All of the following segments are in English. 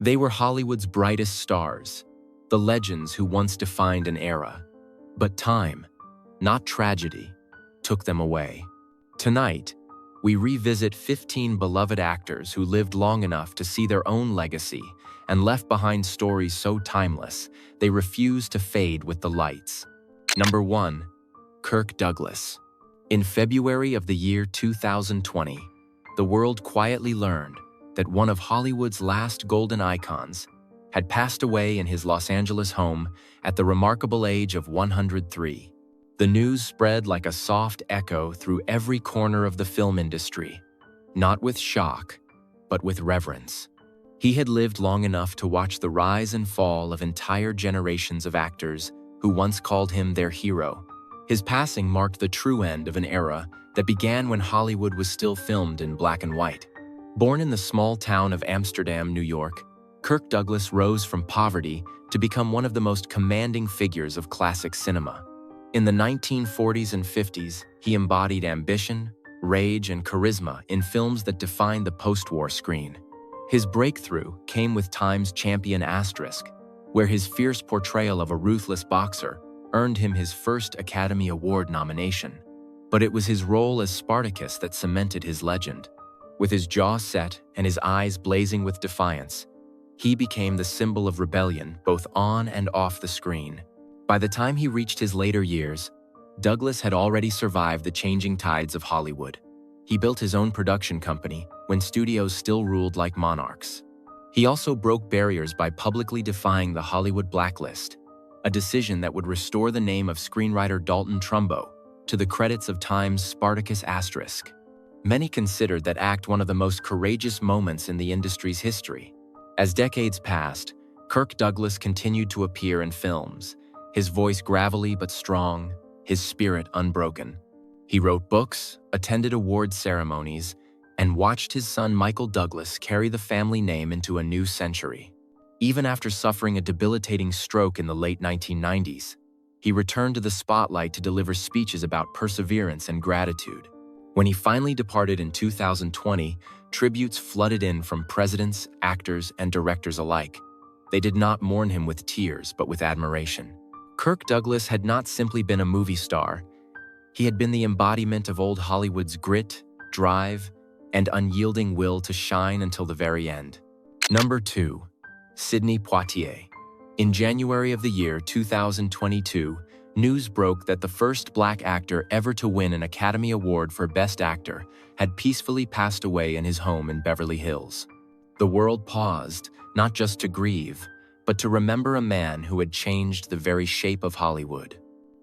They were Hollywood's brightest stars, the legends who once defined an era. But time, not tragedy, took them away. Tonight, we revisit 15 beloved actors who lived long enough to see their own legacy and left behind stories so timeless they refuse to fade with the lights. Number 1. Kirk Douglas. In February of the year 2020, the world quietly learned that one of Hollywood's last golden icons had passed away in his Los Angeles home at the remarkable age of 103. The news spread like a soft echo through every corner of the film industry, not with shock, but with reverence. He had lived long enough to watch the rise and fall of entire generations of actors who once called him their hero. His passing marked the true end of an era that began when Hollywood was still filmed in black and white. Born in the small town of Amsterdam, New York, Kirk Douglas rose from poverty to become one of the most commanding figures of classic cinema. In the 1940s and 50s, he embodied ambition, rage, and charisma in films that defined the post-war screen. His breakthrough came with Time's Champion Asterisk, where his fierce portrayal of a ruthless boxer earned him his first Academy Award nomination. But it was his role as Spartacus that cemented his legend. With his jaw set and his eyes blazing with defiance, he became the symbol of rebellion both on and off the screen. By the time he reached his later years, Douglas had already survived the changing tides of Hollywood. He built his own production company when studios still ruled like monarchs. He also broke barriers by publicly defying the Hollywood blacklist, a decision that would restore the name of screenwriter Dalton Trumbo to the credits of Time's Spartacus Asterisk. Many considered that act one of the most courageous moments in the industry's history. As decades passed, Kirk Douglas continued to appear in films, his voice gravelly but strong, his spirit unbroken. He wrote books, attended award ceremonies, and watched his son Michael Douglas carry the family name into a new century. Even after suffering a debilitating stroke in the late 1990s, he returned to the spotlight to deliver speeches about perseverance and gratitude. When he finally departed in 2020, tributes flooded in from presidents, actors, and directors alike. They did not mourn him with tears, but with admiration. Kirk Douglas had not simply been a movie star. He had been the embodiment of old Hollywood's grit, drive, and unyielding will to shine until the very end. Number 2. Sidney Poitier. In January of the year 2022, news broke that the first black actor ever to win an Academy Award for Best Actor had peacefully passed away in his home in Beverly Hills. The world paused, not just to grieve, but to remember a man who had changed the very shape of Hollywood.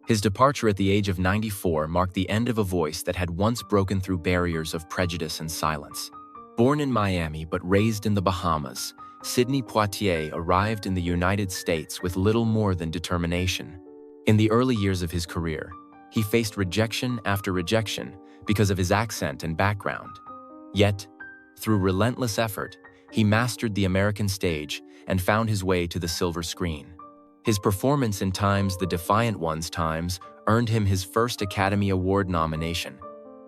His departure at the age of 94 marked the end of a voice that had once broken through barriers of prejudice and silence. Born in Miami but raised in the Bahamas, Sidney Poitier arrived in the United States with little more than determination. In the early years of his career, he faced rejection after rejection because of his accent and background. Yet, through relentless effort, he mastered the American stage and found his way to the silver screen. His performance in Time's The Defiant Ones Times earned him his first Academy Award nomination,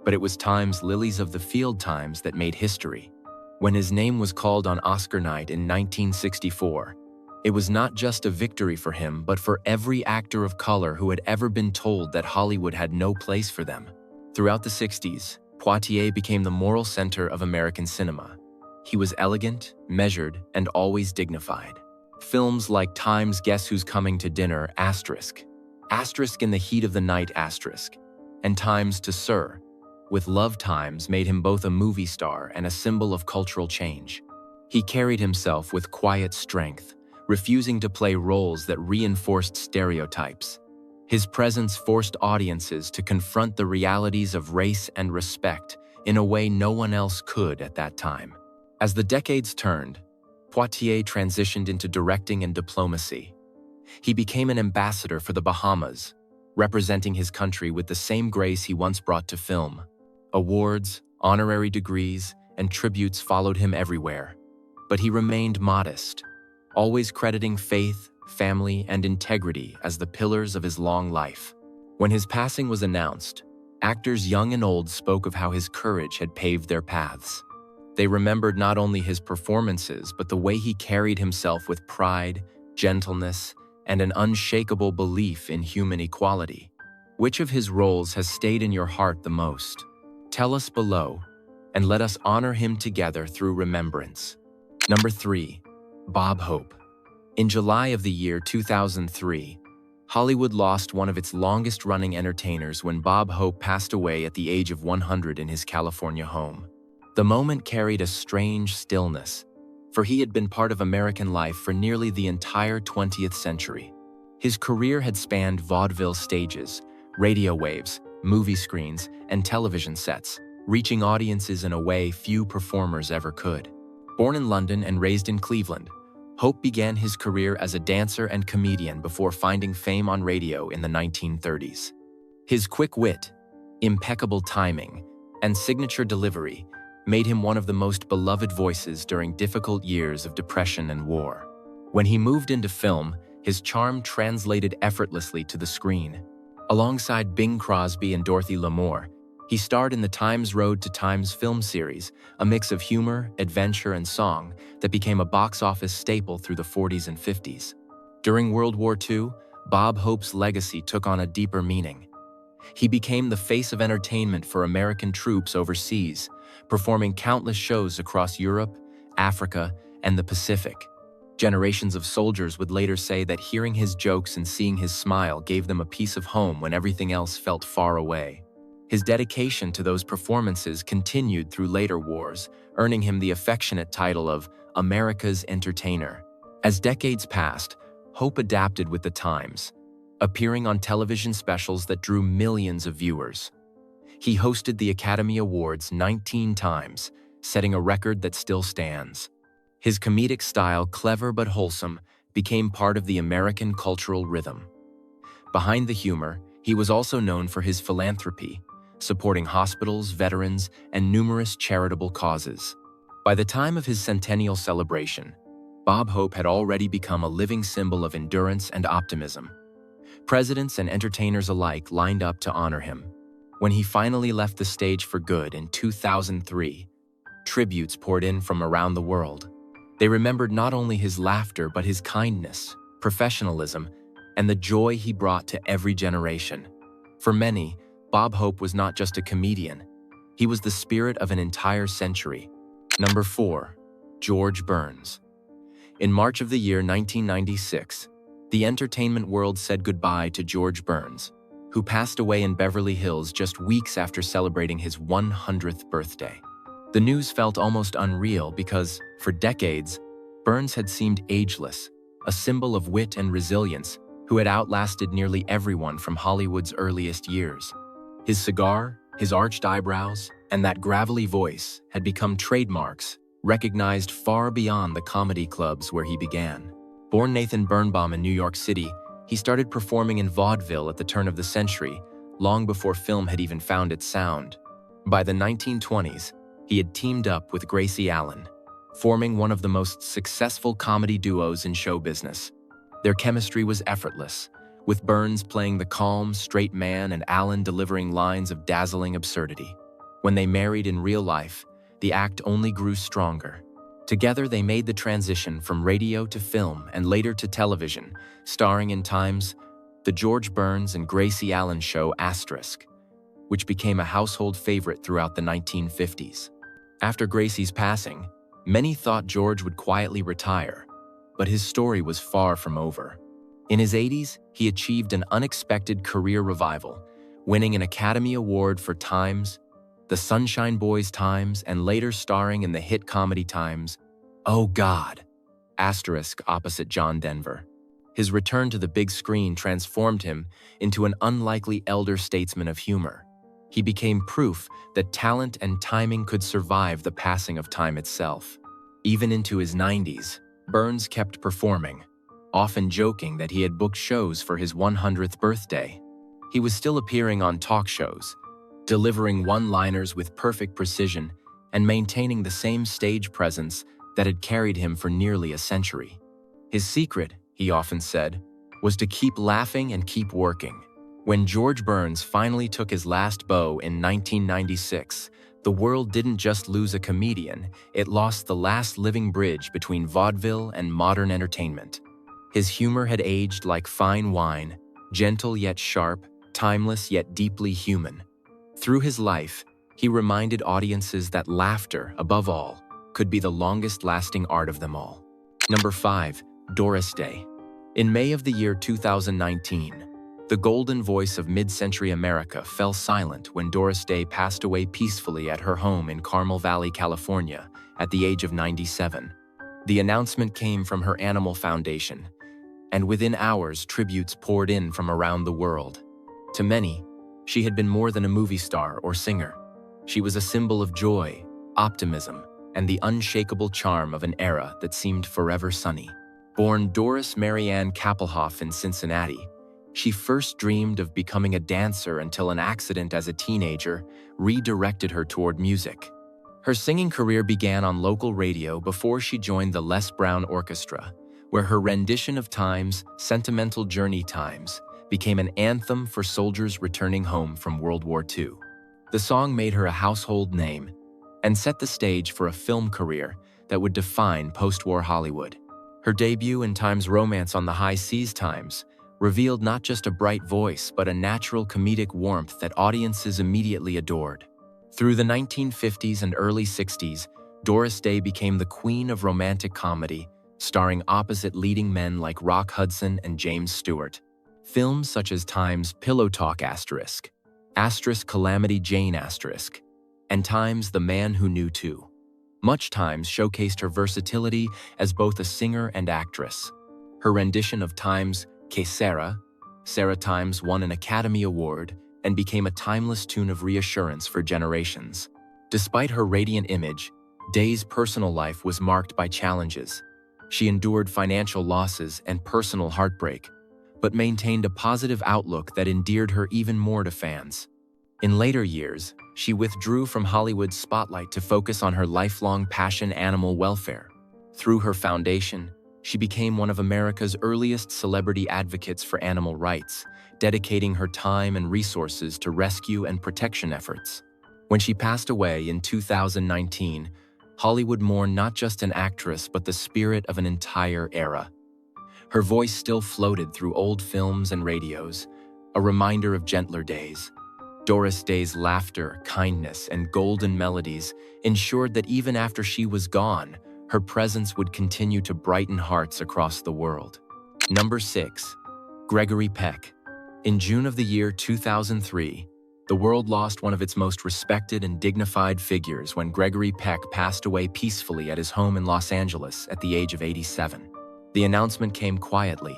but it was Time's Lilies of the Field Times that made history. When his name was called on Oscar night in 1964, it was not just a victory for him, but for every actor of color who had ever been told that Hollywood had no place for them. Throughout the 60s, Poitier became the moral center of American cinema. He was elegant, measured, and always dignified. Films like Time's Guess Who's Coming to Dinner, Asterisk in the Heat of the Night, Asterisk, and Time's To Sir, with Love Times made him both a movie star and a symbol of cultural change. He carried himself with quiet strength, refusing to play roles that reinforced stereotypes. His presence forced audiences to confront the realities of race and respect in a way no one else could at that time. As the decades turned, Poitier transitioned into directing and diplomacy. He became an ambassador for the Bahamas, representing his country with the same grace he once brought to film. Awards, honorary degrees, and tributes followed him everywhere. But he remained modest, always crediting faith, family, and integrity as the pillars of his long life. When his passing was announced, actors young and old spoke of how his courage had paved their paths. They remembered not only his performances, but the way he carried himself with pride, gentleness, and an unshakable belief in human equality. Which of his roles has stayed in your heart the most? Tell us below, and let us honor him together through remembrance. Number 3. Bob Hope. In July of the year 2003, Hollywood lost one of its longest-running entertainers when Bob Hope passed away at the age of 100 in his California home. The moment carried a strange stillness, for he had been part of American life for nearly the entire 20th century. His career had spanned vaudeville stages, radio waves, movie screens, and television sets, reaching audiences in a way few performers ever could. Born in London and raised in Cleveland, Hope began his career as a dancer and comedian before finding fame on radio in the 1930s. His quick wit, impeccable timing, and signature delivery made him one of the most beloved voices during difficult years of depression and war. When he moved into film, his charm translated effortlessly to the screen. Alongside Bing Crosby and Dorothy Lamour, he starred in the Times Road to Times film series, a mix of humor, adventure, and song that became a box office staple through the 40s and 50s. During World War II, Bob Hope's legacy took on a deeper meaning. He became the face of entertainment for American troops overseas, performing countless shows across Europe, Africa, and the Pacific. Generations of soldiers would later say that hearing his jokes and seeing his smile gave them a piece of home when everything else felt far away. His dedication to those performances continued through later wars, earning him the affectionate title of America's Entertainer. As decades passed, Hope adapted with the times, appearing on television specials that drew millions of viewers. He hosted the Academy Awards 19 times, setting a record that still stands. His comedic style, clever but wholesome, became part of the American cultural rhythm. Behind the humor, he was also known for his philanthropy, supporting hospitals, veterans, and numerous charitable causes. By the time of his centennial celebration, Bob Hope had already become a living symbol of endurance and optimism. Presidents and entertainers alike lined up to honor him. When he finally left the stage for good in 2003, tributes poured in from around the world. They remembered not only his laughter but his kindness, professionalism, and the joy he brought to every generation. For many, Bob Hope was not just a comedian. He was the spirit of an entire century. Number 4. George Burns. In March of the year 1996, the entertainment world said goodbye to George Burns, who passed away in Beverly Hills just weeks after celebrating his 100th birthday. The news felt almost unreal because, for decades, Burns had seemed ageless, a symbol of wit and resilience who had outlasted nearly everyone from Hollywood's earliest years. His cigar, his arched eyebrows, and that gravelly voice had become trademarks, recognized far beyond the comedy clubs where he began. Born Nathan Birnbaum in New York City, he started performing in vaudeville at the turn of the century, long before film had even found its sound. By the 1920s, he had teamed up with Gracie Allen, forming one of the most successful comedy duos in show business. Their chemistry was effortless, with Burns playing the calm, straight man and Allen delivering lines of dazzling absurdity. When they married in real life, the act only grew stronger. Together, they made the transition from radio to film and later to television, starring in Times' The George Burns and Gracie Allen Show *, which became a household favorite throughout the 1950s. After Gracie's passing, many thought George would quietly retire, but his story was far from over. In his 80s, he achieved an unexpected career revival, winning an Academy Award for Times, The Sunshine Boys Times, and later starring in the hit comedy Times' Oh God! opposite John Denver. His return to the big screen transformed him into an unlikely elder statesman of humor. He became proof that talent and timing could survive the passing of time itself. Even into his 90s, Burns kept performing, often joking that he had booked shows for his 100th birthday. He was still appearing on talk shows, delivering one-liners with perfect precision and maintaining the same stage presence that had carried him for nearly a century. His secret, he often said, was to keep laughing and keep working. When George Burns finally took his last bow in 1996, The world didn't just lose a comedian, it lost the last living bridge between vaudeville and modern entertainment. His humor had aged like fine wine, gentle yet sharp, timeless yet deeply human. Through his life, he reminded audiences that laughter, above all, could be the longest-lasting art of them all. Number 5. Doris Day. In May of the year 2019, the golden voice of mid-century America fell silent when Doris Day passed away peacefully at her home in Carmel Valley, California, at the age of 97. The announcement came from her Animal Foundation, and within hours, tributes poured in from around the world. To many, she had been more than a movie star or singer. She was a symbol of joy, optimism, and the unshakable charm of an era that seemed forever sunny. Born Doris Marianne Kappelhoff in Cincinnati, she first dreamed of becoming a dancer until an accident as a teenager redirected her toward music. Her singing career began on local radio before she joined the Les Brown Orchestra, where her rendition of Time's Sentimental Journey Times became an anthem for soldiers returning home from World War II. The song made her a household name and set the stage for a film career that would define post-war Hollywood. Her debut in Time's Romance on the High Seas Times revealed not just a bright voice but a natural comedic warmth that audiences immediately adored. Through the 1950s and early 60s, Doris Day became the queen of romantic comedy, starring opposite leading men like Rock Hudson and James Stewart. Films such as Time's Pillow Talk ***, Calamity Jane ***, and Time's The Man Who Knew Too. Much Times showcased her versatility as both a singer and actress. Her rendition of Time's Que Sera Times won an Academy Award and became a timeless tune of reassurance for generations. Despite her radiant image, Day's personal life was marked by challenges. She endured financial losses and personal heartbreak, but maintained a positive outlook that endeared her even more to fans. In later years, she withdrew from Hollywood's spotlight to focus on her lifelong passion: animal welfare. Through her foundation, she became one of America's earliest celebrity advocates for animal rights, dedicating her time and resources to rescue and protection efforts. When she passed away in 2019, Hollywood mourned not just an actress but the spirit of an entire era. Her voice still floated through old films and radios, a reminder of gentler days. Doris Day's laughter, kindness, and golden melodies ensured that even after she was gone, her presence would continue to brighten hearts across the world. Number 6. Gregory Peck. In June of the year 2003, the world lost one of its most respected and dignified figures when Gregory Peck passed away peacefully at his home in Los Angeles at the age of 87. The announcement came quietly,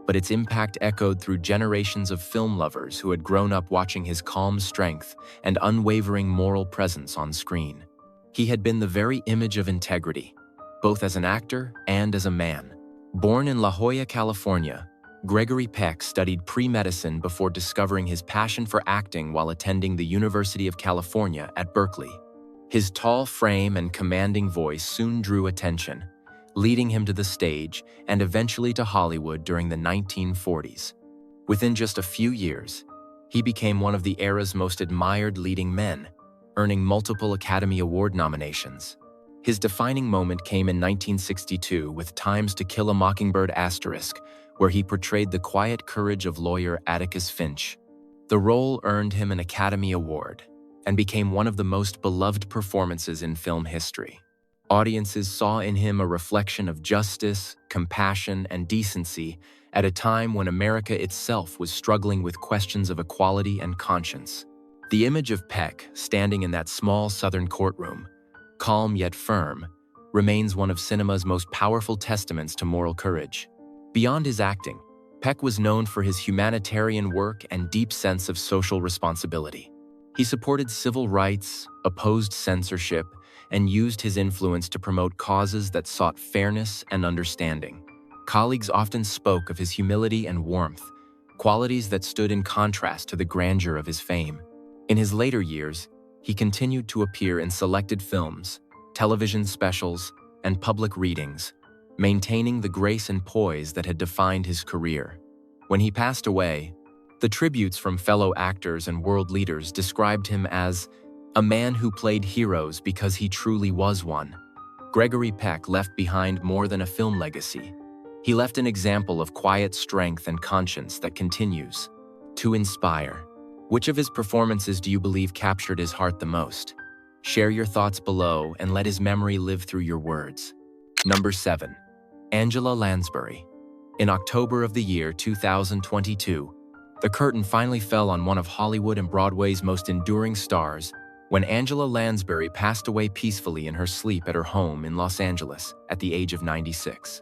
but its impact echoed through generations of film lovers who had grown up watching his calm strength and unwavering moral presence on screen. He had been the very image of integrity, both as an actor and as a man. Born in La Jolla, California, Gregory Peck studied pre-medicine before discovering his passion for acting while attending the University of California at Berkeley. His tall frame and commanding voice soon drew attention, leading him to the stage and eventually to Hollywood during the 1940s. Within just a few years, he became one of the era's most admired leading men, earning multiple Academy Award nominations. His defining moment came in 1962 with Time's To Kill a Mockingbird ***, where he portrayed the quiet courage of lawyer Atticus Finch. The role earned him an Academy Award and became one of the most beloved performances in film history. Audiences saw in him a reflection of justice, compassion, and decency at a time when America itself was struggling with questions of equality and conscience. The image of Peck, standing in that small Southern courtroom, calm yet firm, remains one of cinema's most powerful testaments to moral courage. Beyond his acting, Peck was known for his humanitarian work and deep sense of social responsibility. He supported civil rights, opposed censorship, and used his influence to promote causes that sought fairness and understanding. Colleagues often spoke of his humility and warmth, qualities that stood in contrast to the grandeur of his fame. In his later years, he continued to appear in selected films, television specials, and public readings, maintaining the grace and poise that had defined his career. When he passed away, the tributes from fellow actors and world leaders described him as a man who played heroes because he truly was one. Gregory Peck left behind more than a film legacy. He left an example of quiet strength and conscience that continues to inspire. Which of his performances do you believe captured his heart the most? Share your thoughts below and let his memory live through your words. Number 7. Angela Lansbury. In October of the year 2022, the curtain finally fell on one of Hollywood and Broadway's most enduring stars when Angela Lansbury passed away peacefully in her sleep at her home in Los Angeles at the age of 96.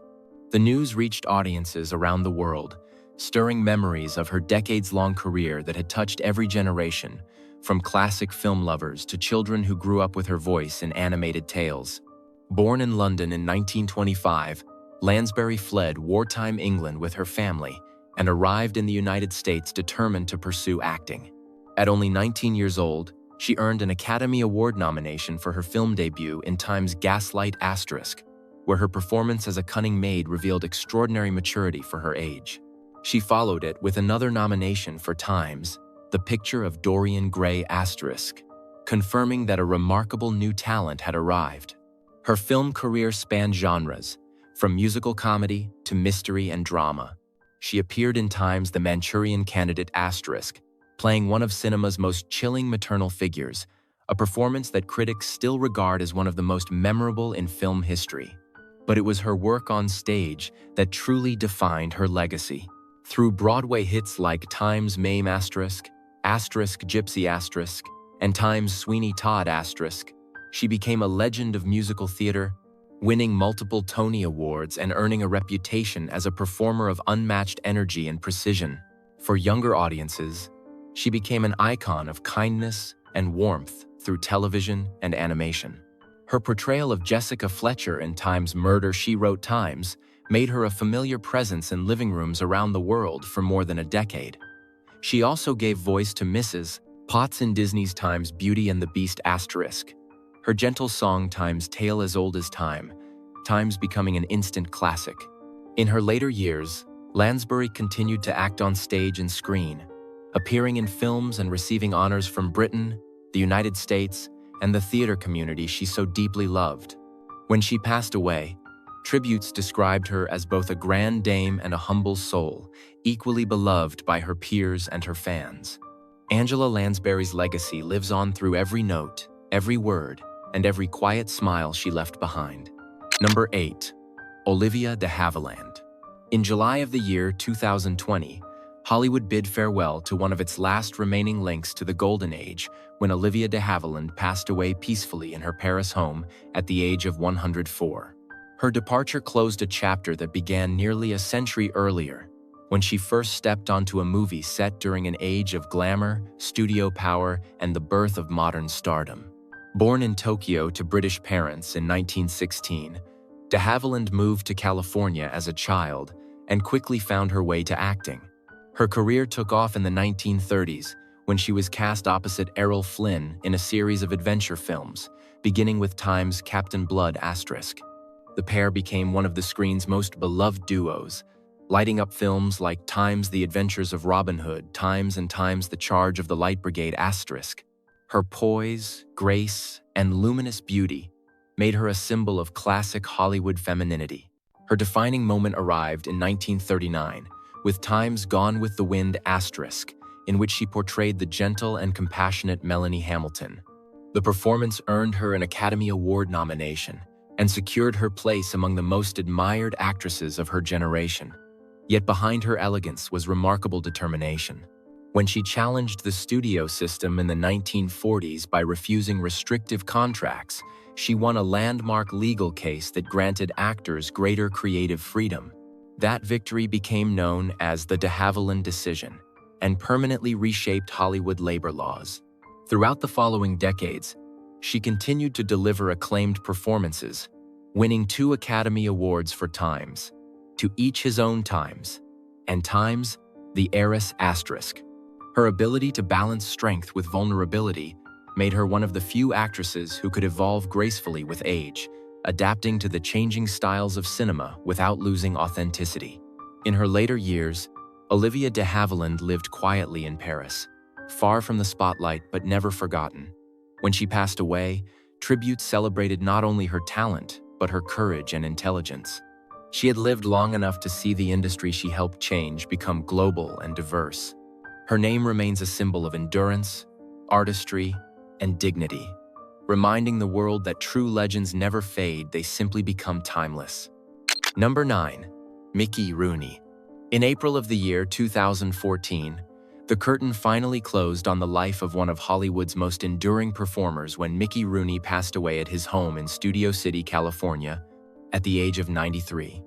The news reached audiences around the world, stirring memories of her decades-long career that had touched every generation, from classic film lovers to children who grew up with her voice in animated tales. Born in London in 1925, Lansbury fled wartime England with her family and arrived in the United States determined to pursue acting. At only 19 years old, she earned an Academy Award nomination for her film debut in Time's Gaslight Asterisk, where her performance as a cunning maid revealed extraordinary maturity for her age. She followed it with another nomination for Time's The Picture of Dorian Gray Asterisk, confirming that a remarkable new talent had arrived. Her film career spanned genres, from musical comedy to mystery and drama. She appeared in Time's The Manchurian Candidate Asterisk, playing one of cinema's most chilling maternal figures, a performance that critics still regard as one of the most memorable in film history. But it was her work on stage that truly defined her legacy. Through Broadway hits like Time's Mame Asterisk, Asterisk Gypsy Asterisk, and Time's Sweeney Todd Asterisk, she became a legend of musical theater, winning multiple Tony Awards and earning a reputation as a performer of unmatched energy and precision. For younger audiences, she became an icon of kindness and warmth through television and animation. Her portrayal of Jessica Fletcher in Time's Murder, She Wrote Times made her a familiar presence in living rooms around the world for more than a decade. She also gave voice to Mrs. Potts in Disney's Time's Beauty and the Beast Asterisk. Her gentle song Time's Tale as Old as Time, Time's becoming an instant classic. In her later years, Lansbury continued to act on stage and screen, appearing in films and receiving honors from Britain, the United States, and the theater community she so deeply loved. When she passed away, tributes described her as both a grand dame and a humble soul, equally beloved by her peers and her fans. Angela Lansbury's legacy lives on through every note, every word, and every quiet smile she left behind. Number 8. Olivia de Havilland. In July of the year 2020, Hollywood bid farewell to one of its last remaining links to the Golden Age when Olivia de Havilland passed away peacefully in her Paris home at the age of 104. Her departure closed a chapter that began nearly a century earlier, when she first stepped onto a movie set during an age of glamour, studio power, and the birth of modern stardom. Born in Tokyo to British parents in 1916, de Havilland moved to California as a child and quickly found her way to acting. Her career took off in the 1930s when she was cast opposite Errol Flynn in a series of adventure films, beginning with Time's Captain Blood Asterisk. The pair became one of the screen's most beloved duos, lighting up films like Time's The Adventures of Robin Hood, Time's and Time's The Charge of the Light Brigade Asterisk. Her poise, grace, and luminous beauty made her a symbol of classic Hollywood femininity. Her defining moment arrived in 1939 with Time's Gone with the Wind Asterisk, in which she portrayed the gentle and compassionate Melanie Hamilton. The performance earned her an Academy Award nomination and secured her place among the most admired actresses of her generation. Yet behind her elegance was remarkable determination. When she challenged the studio system in the 1940s by refusing restrictive contracts, she won a landmark legal case that granted actors greater creative freedom. That victory became known as the de Havilland Decision and permanently reshaped Hollywood labor laws. Throughout the following decades, she continued to deliver acclaimed performances, winning 2 Academy Awards for Time's To Each His Own Times and Time's The Heiress Asterisk. Her ability to balance strength with vulnerability made her one of the few actresses who could evolve gracefully with age, adapting to the changing styles of cinema without losing authenticity. In her later years, Olivia de Havilland lived quietly in Paris, far from the spotlight but never forgotten. When she passed away, tributes celebrated not only her talent, but her courage and intelligence. She had lived long enough to see the industry she helped change become global and diverse. Her name remains a symbol of endurance, artistry, and dignity, reminding the world that true legends never fade, they simply become timeless. Number 9. Mickey Rooney. In April of the year 2014, the curtain finally closed on the life of one of Hollywood's most enduring performers when Mickey Rooney passed away at his home in Studio City, California, at the age of 93.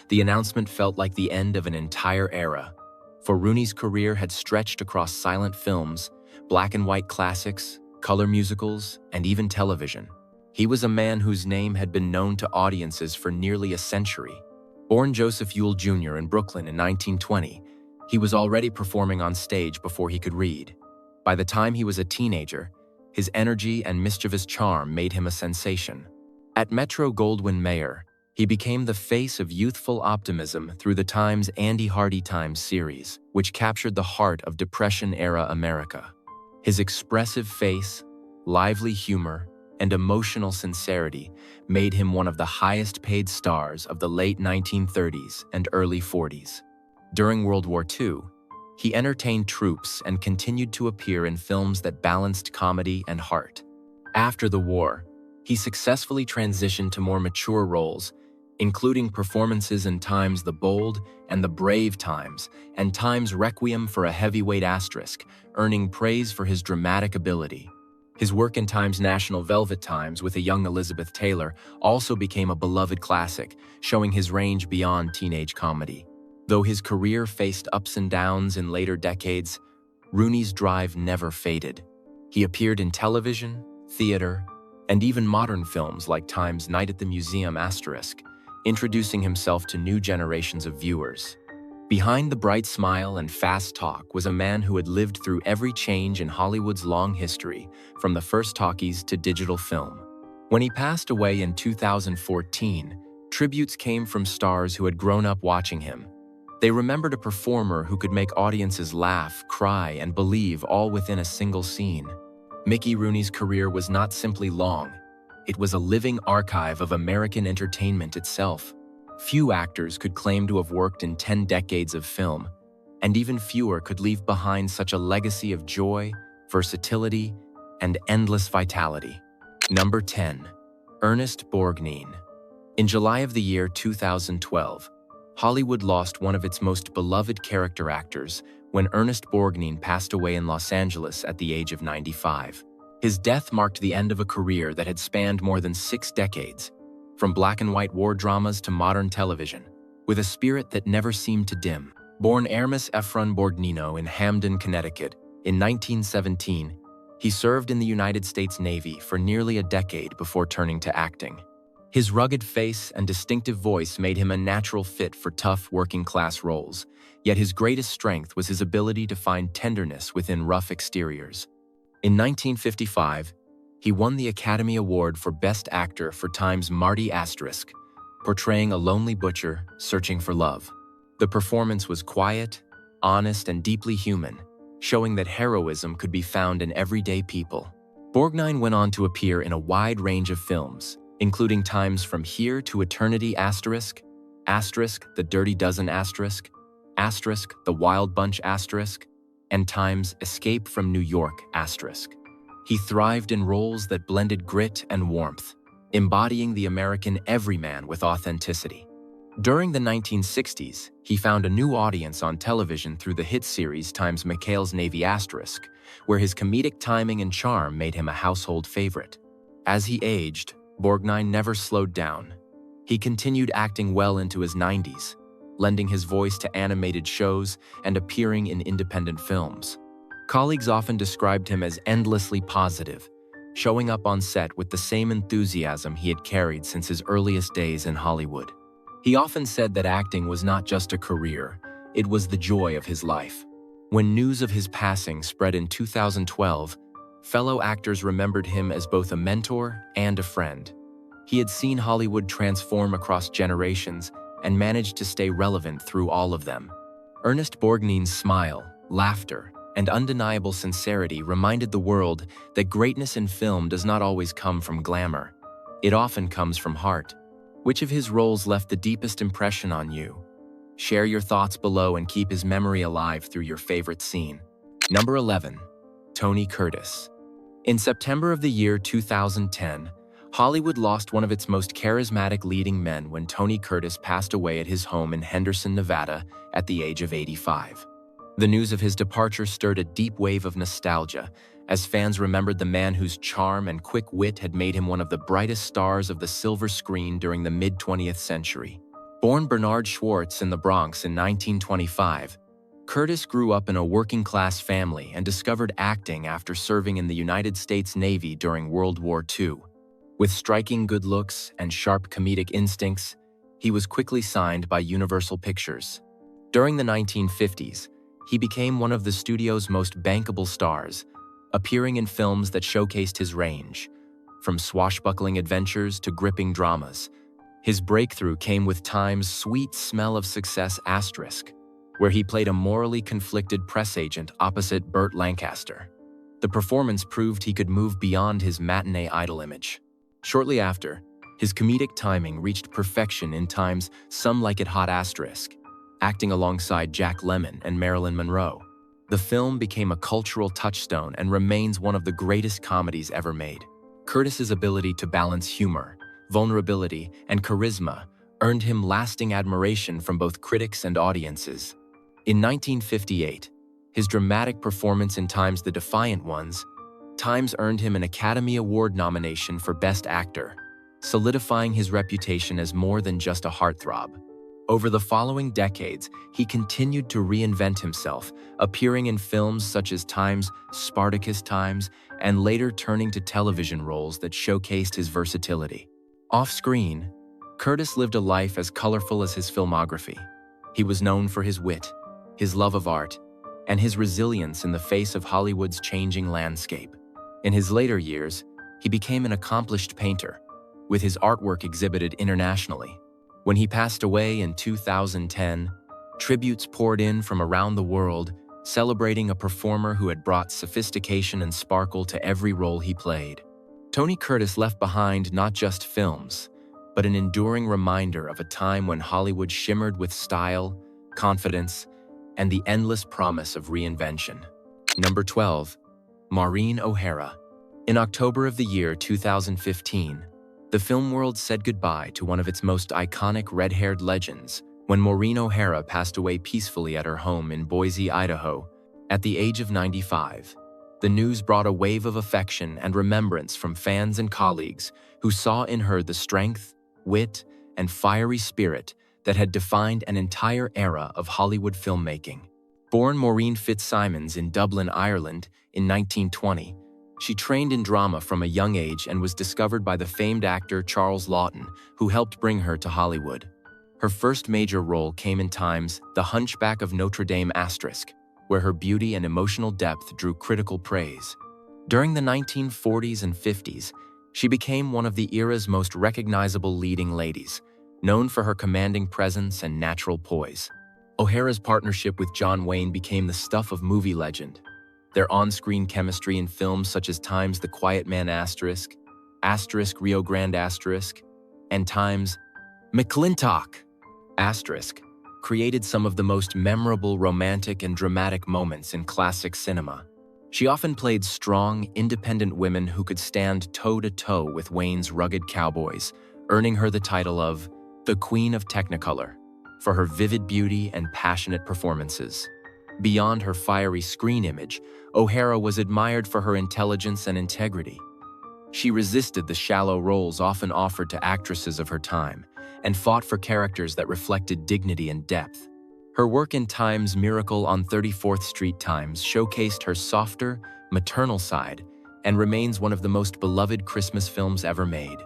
The announcement felt like the end of an entire era, for Rooney's career had stretched across silent films, black and white classics, color musicals, and even television. He was a man whose name had been known to audiences for nearly a century. Born Joseph Ewell Jr. in Brooklyn in 1920, he was already performing on stage before he could read. By the time he was a teenager, his energy and mischievous charm made him a sensation. At Metro-Goldwyn-Mayer, he became the face of youthful optimism through the Times' Andy Hardy Times series, which captured the heart of Depression-era America. His expressive face, lively humor, and emotional sincerity made him one of the highest-paid stars of the late 1930s and early 40s. During World War II, he entertained troops and continued to appear in films that balanced comedy and heart. After the war, he successfully transitioned to more mature roles, including performances in Times' The Bold and the Brave Times, and Times' Requiem for a Heavyweight Asterisk, earning praise for his dramatic ability. His work in Times' National Velvet Times with a young Elizabeth Taylor also became a beloved classic, showing his range beyond teenage comedy. Though his career faced ups and downs in later decades, Rooney's drive never faded. He appeared in television, theater, and even modern films like Times' Night at the Museum Asterisk, introducing himself to new generations of viewers. Behind the bright smile and fast talk was a man who had lived through every change in Hollywood's long history, from the first talkies to digital film. When he passed away in 2014, tributes came from stars who had grown up watching him. They remembered a performer who could make audiences laugh, cry, and believe all within a single scene. Mickey Rooney's career was not simply long. It was a living archive of American entertainment itself. Few actors could claim to have worked in 10 decades of film, and even fewer could leave behind such a legacy of joy, versatility, and endless vitality. Number 10. Ernest Borgnine. In July of the year 2012, Hollywood lost one of its most beloved character actors when Ernest Borgnine passed away in Los Angeles at the age of 95. His death marked the end of a career that had spanned more than 6 decades, from black and white war dramas to modern television, with a spirit that never seemed to dim. Born Hermes Ephron Borgnino in Hamden, Connecticut, in 1917, he served in the United States Navy for nearly a decade before turning to acting. His rugged face and distinctive voice made him a natural fit for tough working-class roles, yet his greatest strength was his ability to find tenderness within rough exteriors. In 1955, he won the Academy Award for Best Actor for Times' Marty Asterisk, portraying a lonely butcher searching for love. The performance was quiet, honest, and deeply human, showing that heroism could be found in everyday people. Borgnine went on to appear in a wide range of films, including Times From Here to Eternity Asterisk, The Dirty Dozen Asterisk, The Wild Bunch Asterisk, and Times Escape from New York Asterisk. He thrived in roles that blended grit and warmth, embodying the American everyman with authenticity. During the 1960s, he found a new audience on television through the hit series Times McHale's Navy Asterisk, where his comedic timing and charm made him a household favorite. As he aged, Borgnine never slowed down. He continued acting well into his 90s, lending his voice to animated shows and appearing in independent films. Colleagues often described him as endlessly positive, showing up on set with the same enthusiasm he had carried since his earliest days in Hollywood. He often said that acting was not just a career, it was the joy of his life. When news of his passing spread in 2012, fellow actors remembered him as both a mentor and a friend. He had seen Hollywood transform across generations and managed to stay relevant through all of them. Ernest Borgnine's smile, laughter, and undeniable sincerity reminded the world that greatness in film does not always come from glamour. It often comes from heart. Which of his roles left the deepest impression on you? Share your thoughts below and keep his memory alive through your favorite scene. Number 11. Tony Curtis. In September of the year 2010, Hollywood lost one of its most charismatic leading men when Tony Curtis passed away at his home in Henderson, Nevada, at the age of 85. The news of his departure stirred a deep wave of nostalgia, as fans remembered the man whose charm and quick wit had made him one of the brightest stars of the silver screen during the mid-20th century. Born Bernard Schwartz in the Bronx in 1925, Curtis grew up in a working-class family and discovered acting after serving in the United States Navy during World War II. With striking good looks and sharp comedic instincts, he was quickly signed by Universal Pictures. During the 1950s, he became one of the studio's most bankable stars, appearing in films that showcased his range, from swashbuckling adventures to gripping dramas. His breakthrough came with Time's Sweet Smell of Success*, where he played a morally conflicted press agent opposite Burt Lancaster. The performance proved he could move beyond his matinee idol image. Shortly after, his comedic timing reached perfection in Time's Some Like It Hot*, acting alongside Jack Lemmon and Marilyn Monroe. The film became a cultural touchstone and remains one of the greatest comedies ever made. Curtis's ability to balance humor, vulnerability, and charisma earned him lasting admiration from both critics and audiences. In 1958, his dramatic performance in Time's The Defiant Ones, Times earned him an Academy Award nomination for Best Actor, solidifying his reputation as more than just a heartthrob. Over the following decades, he continued to reinvent himself, appearing in films such as Time's Spartacus Times and later turning to television roles that showcased his versatility. Off-screen, Curtis lived a life as colorful as his filmography. He was known for his wit, his love of art, and his resilience in the face of Hollywood's changing landscape. In his later years, he became an accomplished painter, with his artwork exhibited internationally. When he passed away in 2010, tributes poured in from around the world, celebrating a performer who had brought sophistication and sparkle to every role he played. Tony Curtis left behind not just films, but an enduring reminder of a time when Hollywood shimmered with style, confidence, and the endless promise of reinvention. Number 12. Maureen O'Hara. In October of the year 2015, the film world said goodbye to one of its most iconic red-haired legends when Maureen O'Hara passed away peacefully at her home in Boise, Idaho, at the age of 95. The news brought a wave of affection and remembrance from fans and colleagues who saw in her the strength, wit, and fiery spirit that had defined an entire era of Hollywood filmmaking. Born Maureen Fitzsimons in Dublin, Ireland, in 1920, she trained in drama from a young age and was discovered by the famed actor Charles Laughton, who helped bring her to Hollywood. Her first major role came in Time's The Hunchback of Notre Dame*, where her beauty and emotional depth drew critical praise. During the 1940s and 50s, she became one of the era's most recognizable leading ladies, known for her commanding presence and natural poise. O'Hara's partnership with John Wayne became the stuff of movie legend. Their on-screen chemistry in films such as Time's The Quiet Man*, Rio Grande*, and Time's McClintock*, created some of the most memorable romantic and dramatic moments in classic cinema. She often played strong, independent women who could stand toe-to-toe with Wayne's rugged cowboys, earning her the title of the Queen of Technicolor for her vivid beauty and passionate performances. Beyond her fiery screen image, O'Hara was admired for her intelligence and integrity. She resisted the shallow roles often offered to actresses of her time and fought for characters that reflected dignity and depth. Her work in Time's Miracle on 34th Street Times showcased her softer, maternal side and remains one of the most beloved Christmas films ever made.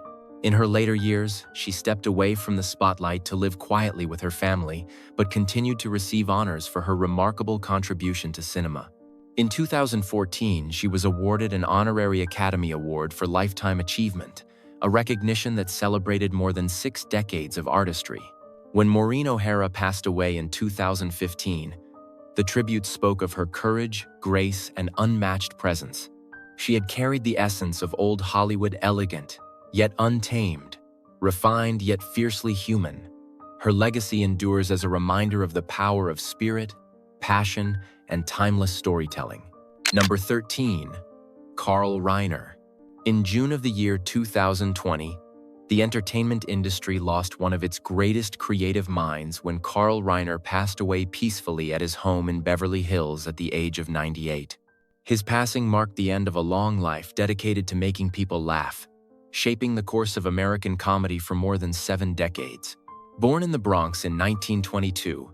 In her later years, she stepped away from the spotlight to live quietly with her family, but continued to receive honors for her remarkable contribution to cinema. In 2014, she was awarded an honorary Academy Award for Lifetime Achievement, a recognition that celebrated more than 6 decades of artistry. When Maureen O'Hara passed away in 2015, The tributes spoke of her courage, grace, and unmatched presence. She had carried the essence of old Hollywood, elegant, yet untamed, refined yet fiercely human. Her legacy endures as a reminder of the power of spirit, passion, and timeless storytelling. Number 13. Carl Reiner. In June of the year 2020, the entertainment industry lost one of its greatest creative minds when Carl Reiner passed away peacefully at his home in Beverly Hills at the age of 98. His passing marked the end of a long life dedicated to making people laugh, shaping the course of American comedy for more than 7 decades. Born in the Bronx in 1922,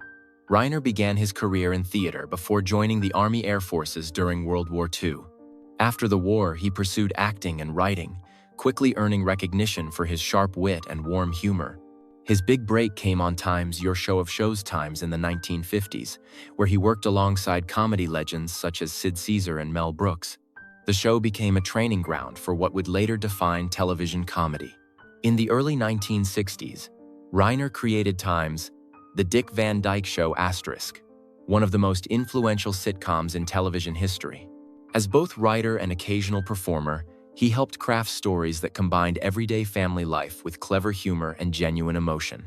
Reiner began his career in theater before joining the Army Air Forces during World War II. After the war, he pursued acting and writing, quickly earning recognition for his sharp wit and warm humor. His big break came on Time's Your Show of Shows Times in the 1950s, where he worked alongside comedy legends such as Sid Caesar and Mel Brooks. The show became a training ground for what would later define television comedy. In the early 1960s, Reiner created Time's The Dick Van Dyke Show *, one of the most influential sitcoms in television history. As both writer and occasional performer, he helped craft stories that combined everyday family life with clever humor and genuine emotion.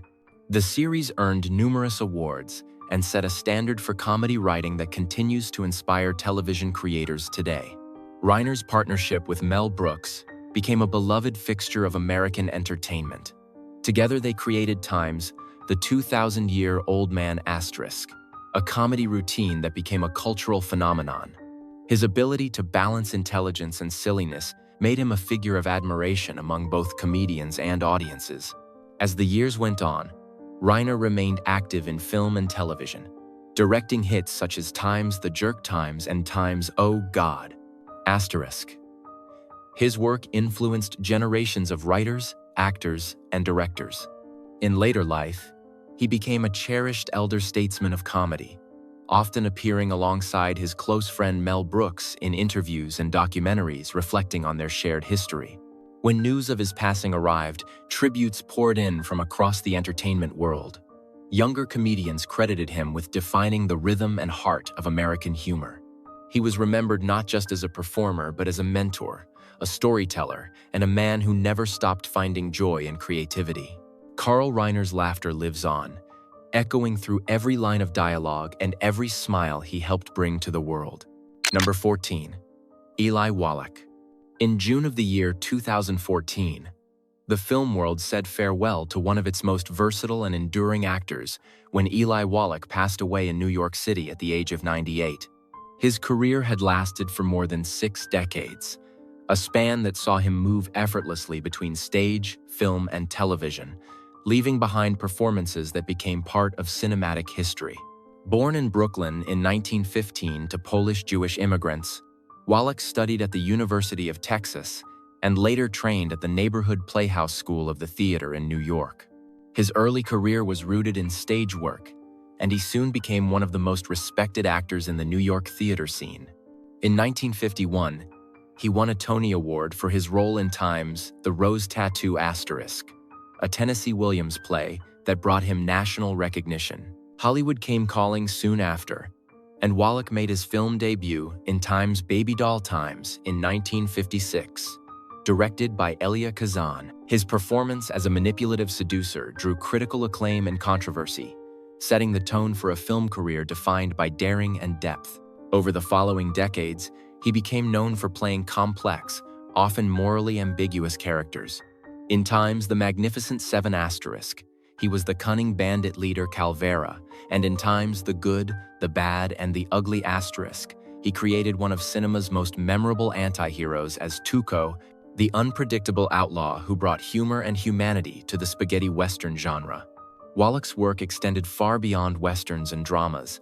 The series earned numerous awards and set a standard for comedy writing that continues to inspire television creators today. Reiner's partnership with Mel Brooks became a beloved fixture of American entertainment. Together they created Time's The 2000-Year-Old Man *, a comedy routine that became a cultural phenomenon. His ability to balance intelligence and silliness made him a figure of admiration among both comedians and audiences. As the years went on, Reiner remained active in film and television, directing hits such as Time's The Jerk Times and Time's Oh God! *. His work influenced generations of writers, actors, and directors. In later life, he became a cherished elder statesman of comedy, often appearing alongside his close friend Mel Brooks in interviews and documentaries reflecting on their shared history. When news of his passing arrived, tributes poured in from across the entertainment world. Younger comedians credited him with defining the rhythm and heart of American humor. He was remembered not just as a performer, but as a mentor, a storyteller, and a man who never stopped finding joy and creativity. Carl Reiner's laughter lives on, echoing through every line of dialogue and every smile he helped bring to the world. Number 14. Eli Wallach. In June of the year 2014, the film world said farewell to one of its most versatile and enduring actors when Eli Wallach passed away in New York City at the age of 98. His career had lasted for more than 6 decades, a span that saw him move effortlessly between stage, film, and television, leaving behind performances that became part of cinematic history. Born in Brooklyn in 1915 to Polish-Jewish immigrants, Wallach studied at the University of Texas and later trained at the Neighborhood Playhouse School of the Theater in New York. His early career was rooted in stage work, and he soon became one of the most respected actors in the New York theater scene. In 1951, he won a Tony Award for his role in Time's The Rose Tattoo *, a Tennessee Williams play that brought him national recognition. Hollywood came calling soon after, and Wallach made his film debut in Time's Baby Doll Times in 1956. Directed by Elia Kazan, his performance as a manipulative seducer drew critical acclaim and controversy, setting the tone for a film career defined by daring and depth. Over the following decades, he became known for playing complex, often morally ambiguous characters. In Time's The Magnificent Seven *, he was the cunning bandit leader Calvera, and in Time's The Good, the Bad, and the Ugly *, he created one of cinema's most memorable anti-heroes as Tuco, the unpredictable outlaw who brought humor and humanity to the spaghetti western genre. Wallach's work extended far beyond westerns and dramas.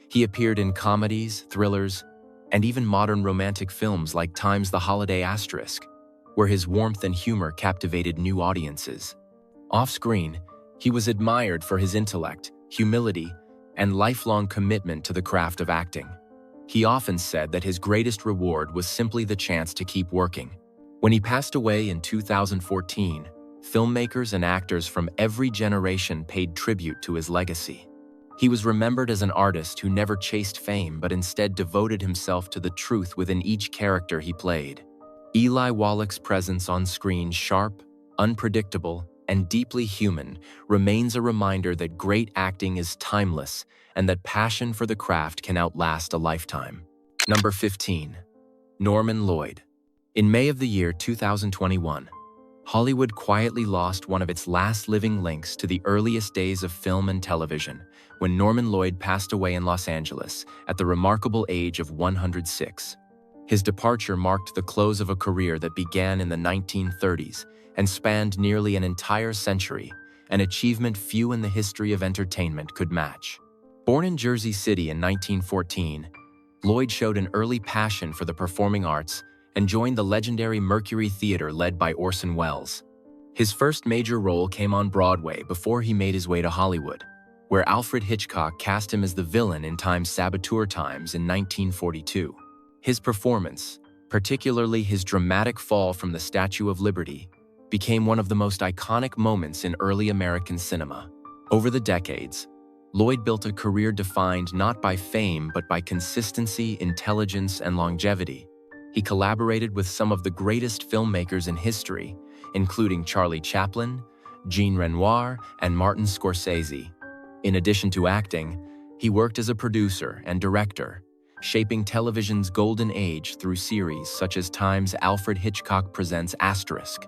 He appeared in comedies, thrillers, and even modern romantic films like Time's The Holiday *, where his warmth and humor captivated new audiences. Off-screen, he was admired for his intellect, humility, and lifelong commitment to the craft of acting. He often said that his greatest reward was simply the chance to keep working. When he passed away in 2014, filmmakers and actors from every generation paid tribute to his legacy. He was remembered as an artist who never chased fame but instead devoted himself to the truth within each character he played. Eli Wallach's presence on screen, sharp, unpredictable, and deeply human, remains a reminder that great acting is timeless and that passion for the craft can outlast a lifetime. Number 15. Norman Lloyd. In May of the year 2021, Hollywood quietly lost one of its last living links to the earliest days of film and television, when Norman Lloyd passed away in Los Angeles at the remarkable age of 106. His departure marked the close of a career that began in the 1930s and spanned nearly an entire century, an achievement few in the history of entertainment could match. Born in Jersey City in 1914, Lloyd showed an early passion for the performing arts and joined the legendary Mercury Theater led by Orson Welles. His first major role came on Broadway before he made his way to Hollywood, where Alfred Hitchcock cast him as the villain in Time's Saboteur Times in 1942. His performance, particularly his dramatic fall from the Statue of Liberty, became one of the most iconic moments in early American cinema. Over the decades, Lloyd built a career defined not by fame but by consistency, intelligence, and longevity. He collaborated with some of the greatest filmmakers in history, including Charlie Chaplin, Jean Renoir, and Martin Scorsese. In addition to acting, he worked as a producer and director, shaping television's golden age through series such as Time's Alfred Hitchcock Presents Asterisk.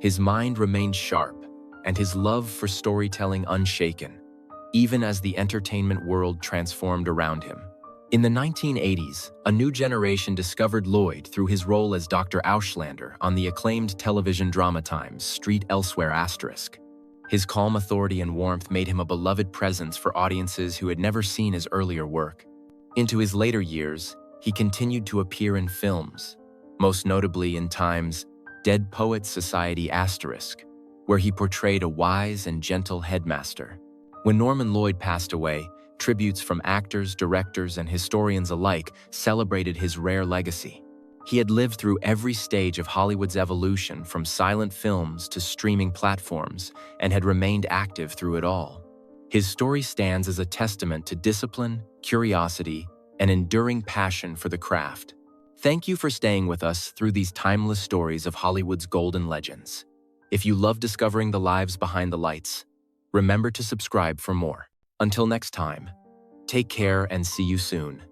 His mind remained sharp, and his love for storytelling unshaken, even as the entertainment world transformed around him. In the 1980s, a new generation discovered Lloyd through his role as Dr. Auslander on the acclaimed television drama Time's Street Elsewhere Asterisk. His calm authority and warmth made him a beloved presence for audiences who had never seen his earlier work. Into his later years, he continued to appear in films, most notably in Time's Dead Poets Society Asterisk, where he portrayed a wise and gentle headmaster. When Norman Lloyd passed away, tributes from actors, directors, and historians alike celebrated his rare legacy. He had lived through every stage of Hollywood's evolution, from silent films to streaming platforms, and had remained active through it all. His story stands as a testament to discipline, curiosity, and enduring passion for the craft. Thank you for staying with us through these timeless stories of Hollywood's golden legends. If you love discovering the lives behind the lights, remember to subscribe for more. Until next time, take care and see you soon.